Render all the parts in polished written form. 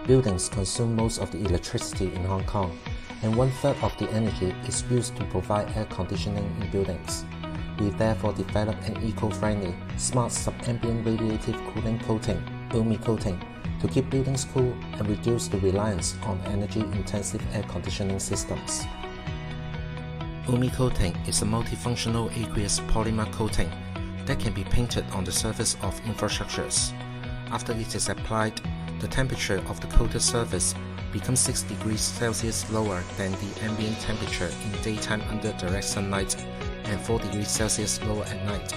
Buildings consume most of the electricity in Hong Kong, and 1/3 of the energy is used to provide air conditioning in buildings. We therefore developed an eco-friendly, smart sub-ambient radiative cooling coating, Umicool, to keep buildings cool and reduce the reliance on energy-intensive air conditioning systems. Umicool is a multifunctional aqueous polymer coating that can be painted on the surface of infrastructures. After it is applied, the temperature of the coated surface becomes 6 degrees Celsius lower than the ambient temperature in daytime under direct sunlight and 4 degrees Celsius lower at night.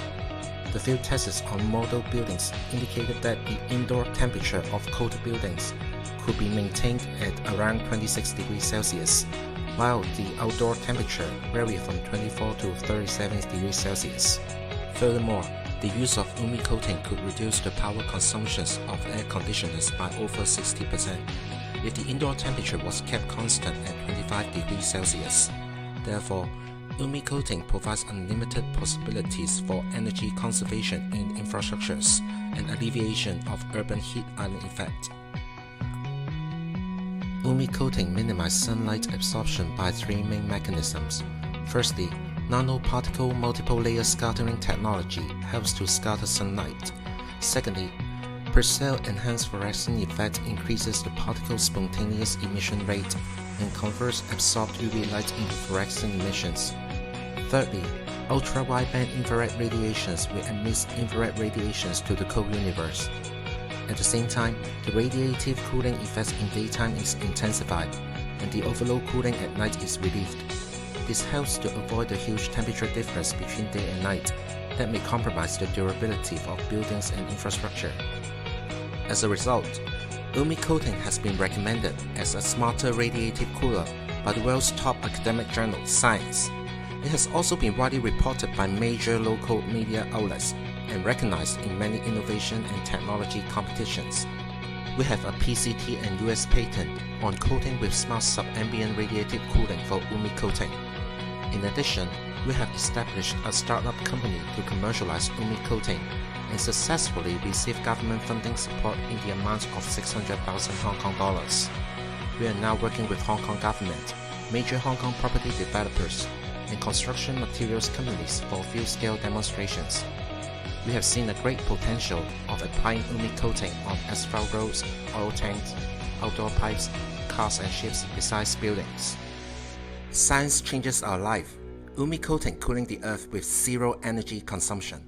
The field tests on model buildings indicated that the indoor temperature of coated buildings could be maintained at around 26 degrees Celsius, while the outdoor temperature varied from 24 to 37 degrees Celsius. Furthermore, the use of Umicool could reduce the power consumptions of air conditioners by over 60% if the indoor temperature was kept constant at 25 degrees Celsius. Therefore, Umicool provides unlimited possibilities for energy conservation in infrastructures and alleviation of urban heat island effect. Umicool minimizes sunlight absorption by 3 main mechanisms. Firstly, nanoparticle multiple layer scattering technology helps to scatter sunlight. Secondly, per cell enhanced fluorescence effect increases the particle's spontaneous emission rate and converts absorbed UV light into fluorescent emissions. Thirdly, ultra-wideband infrared radiations will emit infrared radiations to the cold universe. At the same time, the radiative cooling effect in daytime is intensified, and the overload cooling at night is relieved. This helps to avoid the huge temperature difference between day and night that may compromise the durability of buildings and infrastructure. As a result, Umicool has been recommended as a smarter radiative cooler by the world's top academic journal, Science. It has also been widely reported by major local media outlets and recognized in many innovation and technology competitions. We have a PCT and US patent on coating with smart sub-ambient radiative cooling for Umicool. In addition, we have established a startup company to commercialize Umicool and successfully received government funding support in the amount of 600,000 Hong Kong dollars. We are now working with Hong Kong government, major Hong Kong property developers, and construction materials companies for field-scale demonstrations. We have seen a great potential of applying Umicool on asphalt roads, oil tanks, outdoor pipes, cars and ships besides buildings. Science changes our life. Umicool cooling the earth with zero energy consumption.